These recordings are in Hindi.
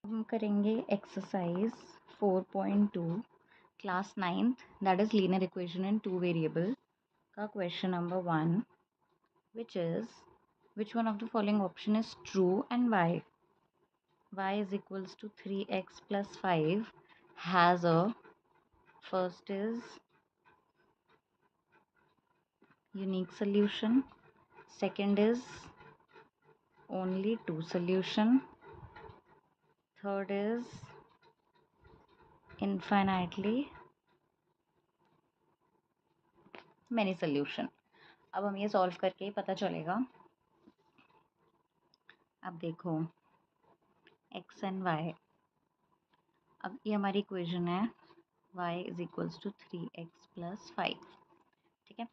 हम करेंगे exercise 4.2 class 9th that is linear equation in two variable का question number 1 which is which one of the following option is true and why. Y is equals to 3x plus 5 has a first is unique solution, second is only two solution, third is infinitely many solution. अब हम ये सॉल्व करके ही पता चलेगा. अब देखो x एंड y. अब ये हमारी इक्वेशन है y is equals to 3x plus 5. ठीक है.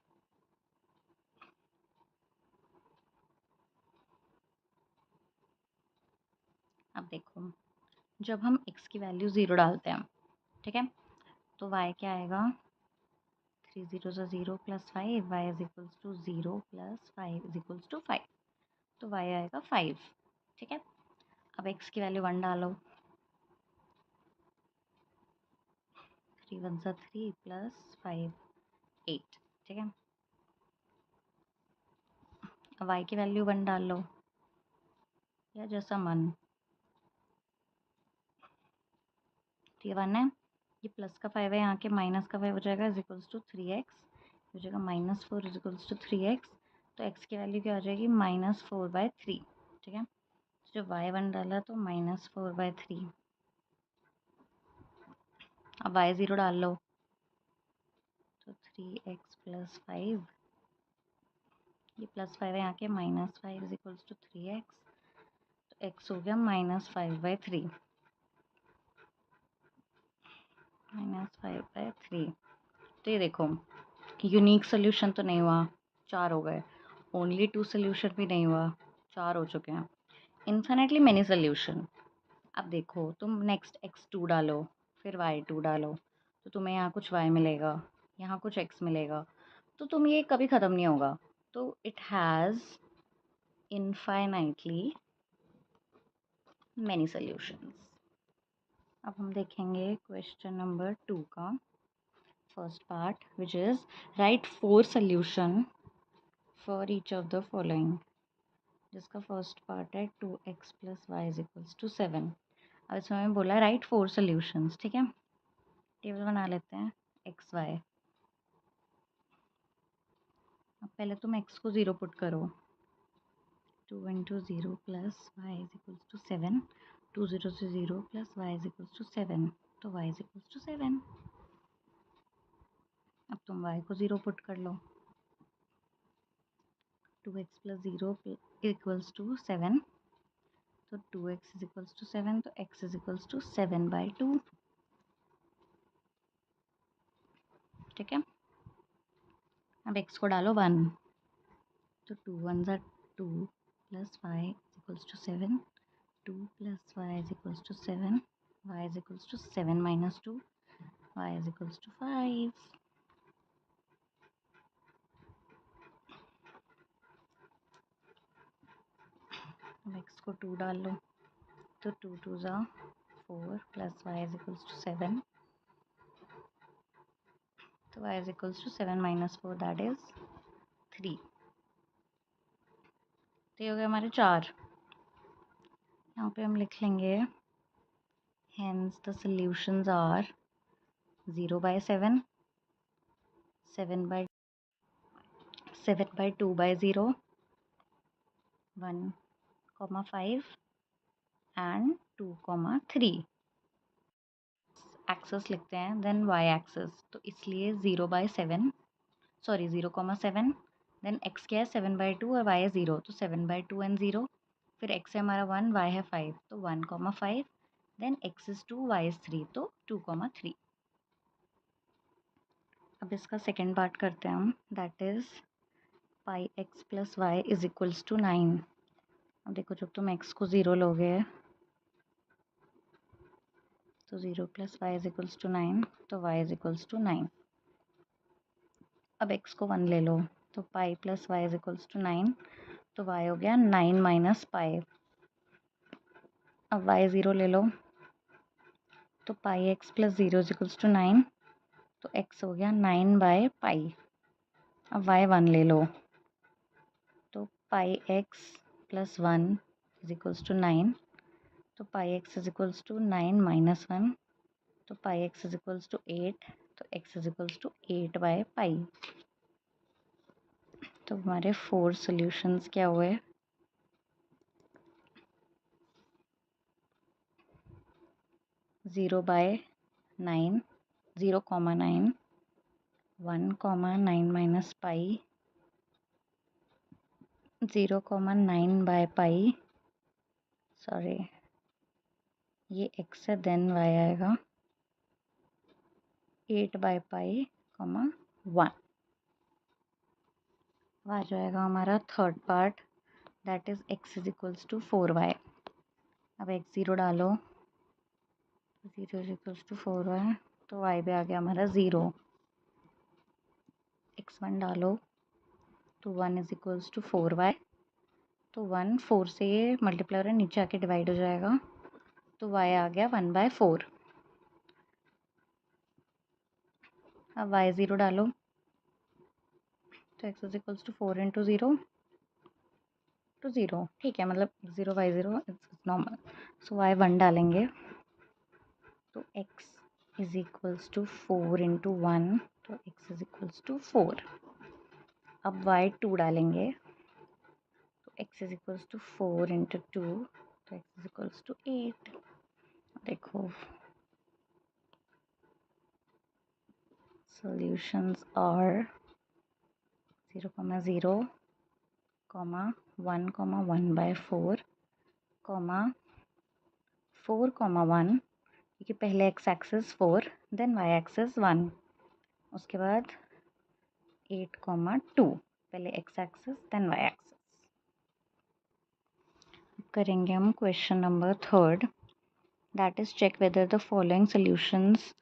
अब देखो जब हम x की वैल्यू 0 डालते हैं, ठीक है, तो y क्या आएगा 3 0 0 plus 5 y is equals to 0 plus 5 is equals to 5. तो y आएगा 5. ठीक है. अब x की वैल्यू 1 डालो. 3 1 3 प्लस 5 8. ठीक है. अब y की वैल्यू 1 डाल लो या जैसा मन. तो ये 1 है, ये प्लस का 5 है, यहाँ के माइनस का 5 हो जाएगा इज इक्वल्स टू 3x हो जाएगा -4 इज इक्वल्स टू 3x. तो x की वैल्यू क्या हो जाएगी -4/3. ठीक है. जो y1 डाला तो -4/3. अब y0 डाल लो तो 3x प्लस 5, ये प्लस 5 है, यहाँ के -5 इज इक्वल्स टू 3x. तो x हो गया -5/3. -5/3. तो ये देखो यूनिक सोल्यूशन तो नहीं हुआ, 4 हो गए. ओनली टू सोल्यूशन भी नहीं हुआ, 4 हो चुके हैं. Infinitely many solution. अब देखो तुम नेक्स्ट x2 डालो फिर y2 डालो तो तुम्हें यहाँ कुछ y मिलेगा, यहाँ कुछ x मिलेगा. तो तुम ये कभी ख़त्म नहीं होगा. तो it has infinitely many solutions. अब हम देखेंगे क्वेश्चन नंबर 2 का first part which is write 4 solution for each of the following, जिसका फर्स्ट पार्ट है 2x plus y is equals to 7. अब इसमें हमें बोला राइट 4 सोल्यूशंस. ठीक है. टेबल बना लेते हैं एक्स वाई. अब पहले तुम x को 0 पुट करो. 2 into 0 plus y is equals to 7. 2 0 से 0 plus y is equals to 7. तो y इज इक्वल्स टू 7. अब तुम y को 0 पुट कर लो. 2x plus 0 equals to 7. तो 2x इज इक्वल्स टू 7. तो x इज इक्वल्स टू 7/2. ठीक है. अब x को डालो 1. तो 2 1 ज़ा 2 plus y is equals to 7. 2 plus y is equals to 7. Y is equals to 7 minus 2. Y is equals to 5. अब x को 2 डाल लो तो 2 2 ज़ा 4 plus y is equals to 7. तो y is equals to 7 minus 4 that is 3. तो ये हो गया हमारे 4. यहाँ पे हम लिख लेंगे hence the solutions are 0/7, 7/2/0, 1,5 and 2,3. Access लिखते हैं देन y एक्सेस. तो इसलिए 0/7 सॉरी 0,7. देन x क्या है 7/2 और y है 0. तो 7/2 एंड 0. फिर x है हमारा 1, y है 5. तो 1,5. Then x is 2, y is 3. तो 2,3. अब इसका सेकेंड पार्ट करते हैं हम. That is pi x plus y is equals to 9. अब देखो जब तुम x को 0 लोगे तो 0 plus y is equals to 9. तो y इज इक्वल्स टू 9. अब x को 1 ले लो तो pi plus y is equals to 9. तो y हो गया 9 माइनस पाई. अब y 0 ले लो तो pi x plus 0 is equals to 9, तो x हो गया 9/पाई। अब y 1 ले लो, तो pi x plus 1 is equals to 9, तो pi x is equals to 9 minus 1, तो pi x is equals to 8, तो x इज इक्वल्स टू 8/पाई। तो हमारे 4 सॉल्यूशंस क्या हुए? 0/9, 0,9, 1,9 माइनस पाई, 0,9/पाई, सॉरी ये x है देन y आएगा, 8/पाई, 1 आ जाएगा हमारा third part, that is x is equals to 4y। अब x0 डालो, 0 इज इक्वल्स टू 4y, तो y पे आ गया हमारा 0। x1 डालो, तो 1 इज इक्वल्स टू 4y, तो 1 4 से ये मल्टीप्लाई हो रहा है, नीचे आके डिवाइड हो जाएगा, तो y आ गया 1/4। अब y0 डालो, तो x is equals to 4 into 0 to 0, ठीक है, मतलब x0 y0 it's normal. So y1 डालेंगे, तो x is equals to 4 into 1, तो x इज इक्वल्स टू 4। अब y2 डालेंगे, तो x is equals to 4 into 2, तो x इज इक्वल्स टू 8। देखो solutions are 0, 0, 1, 1/4, 4, 1, क्योंकि पहले x axis 4 then y axis 1, उसके बाद 8, 2, पहले x axis then y axis. करेंगे हम question number third, that is check whether the following solutions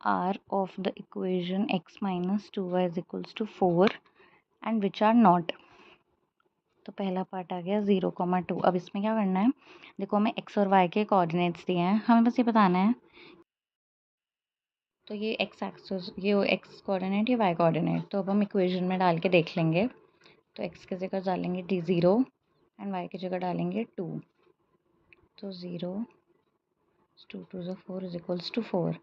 are of the equation x minus 2y is equals to 4 and which are not. तो पहला पार्ट आ गया 0,2। अब इसमें क्या करना है, देखो हमें x और y के कोऑर्डिनेट्स दिए हैं, हमें बस ये बताना है, तो ये x एक्सिस, ये x कोऑर्डिनेट, ये y कोऑर्डिनेट, तो अब हम इक्वेशन में डाल के देख लेंगे। तो x की जगह डालेंगे d0 एंड y की जगह डालेंगे 2, तो 0 2 2 ज़ो 4 इज इक्वल्स टू 4,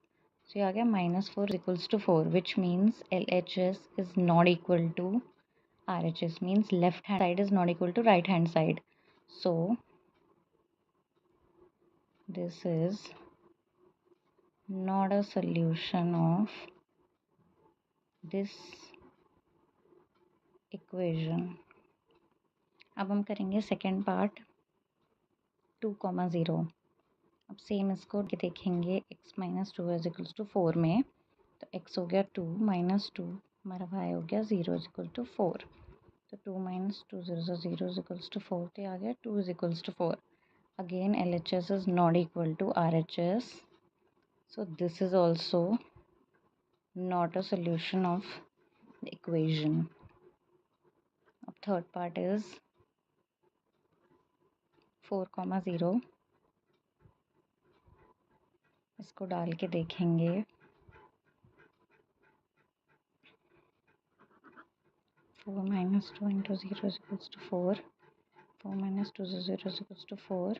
सो ये आ गया -4 is equals to 4, which means LHS is not equal to RHS, means left hand side is not equal to right hand side. So this is not a solution of this equation. अब हम करेंगे सेकेंड पार्ट 2,0। अब सेम इसको देखेंगे, x minus 2 is equals to 4 में, तो x हो गया 2 माइनस 2, हमारा y हो गया 0 इज इक्वल टू 4, तो 2 माइनस 2 0 इज इक्वल्स टू 4, तो आ गया 2 is equals to 4। Again LHS is not equal to RHS, so this is also not a solution of the equation. Now third part is 4,0, इसको डाल के देखेंगे, 4 minus 2 into 0 is equals to 4, 4 minus 2 is 0 is equals to 4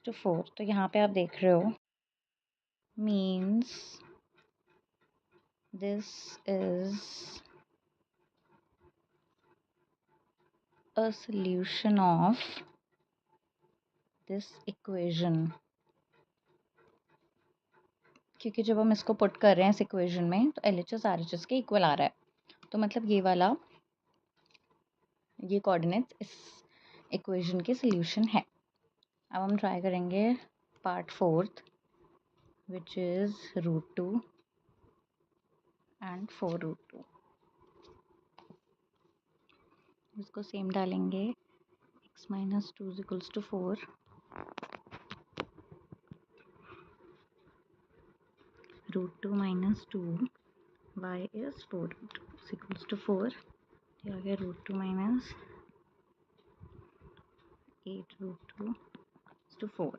to 4। तो यहाँ पे आप देख रहे हो, means this is a solution of this equation, क्योंकि जब हम इसको पुट कर रहे हैं इस इक्वेशन में, तो LHS RHS के इक्वल आ रहा है, तो मतलब ये वाला, ये कोऑर्डिनेट्स इस इक्वेशन के सॉल्यूशन है। अब हम ट्राई करेंगे part fourth, which is √2 and 4√2। इसको सेम डालेंगे, x minus 2 is equals to 4, √2 minus 2, y is 4√2 is equals to 4, ये आ गया √2 minus 8√2 to 4।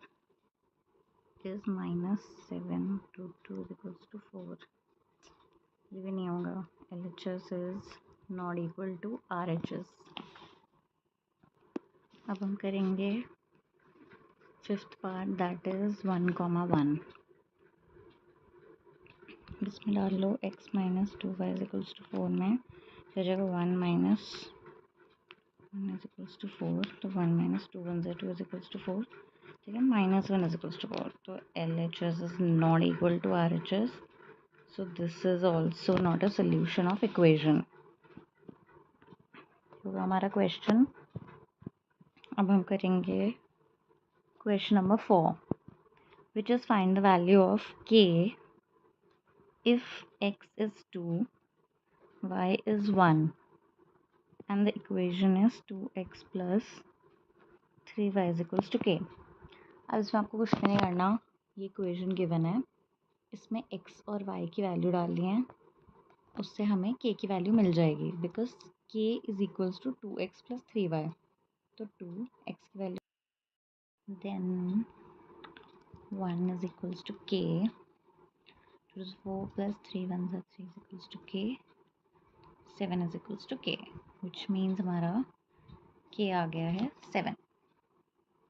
is -7 to 2 is equals to 4. ये भी नहीं होगा. LHS is not equal to RHS. अब हम करेंगे फिफ्थ पार्ट, दैट इज 1,1. इसमें डाल लो x - 2y is equals to 4 में फिर जाएगा 1 - 1 इज इक्वल्स टू 4. तो 1 - 2 1 × 2 इज इक्वल्स टू 4. ठीक है, -1 इज इक्वल्स टू 4. तो LHS is not equal to RHS. So this is also not a solution of equation. तो हमारा क्वेश्चन. अब हम करेंगे question number 4, which is find the value of k if x is 2, y is 1 and the equation is 2x plus 3y is equals to k. अब इसमें आपको कुछ नहीं करना, ये इक्वेशन गिवन है, इसमें x और y की वैल्यू डालनी है, उससे हमें k की वैल्यू मिल जाएगी because k is equals to 2x plus 3y. तो 2x की value then 1 is equals to k. 2 is 4 plus 3 1s are 3 is equals to k. 7 is equals to k, which means हमारा k आ गया है 7.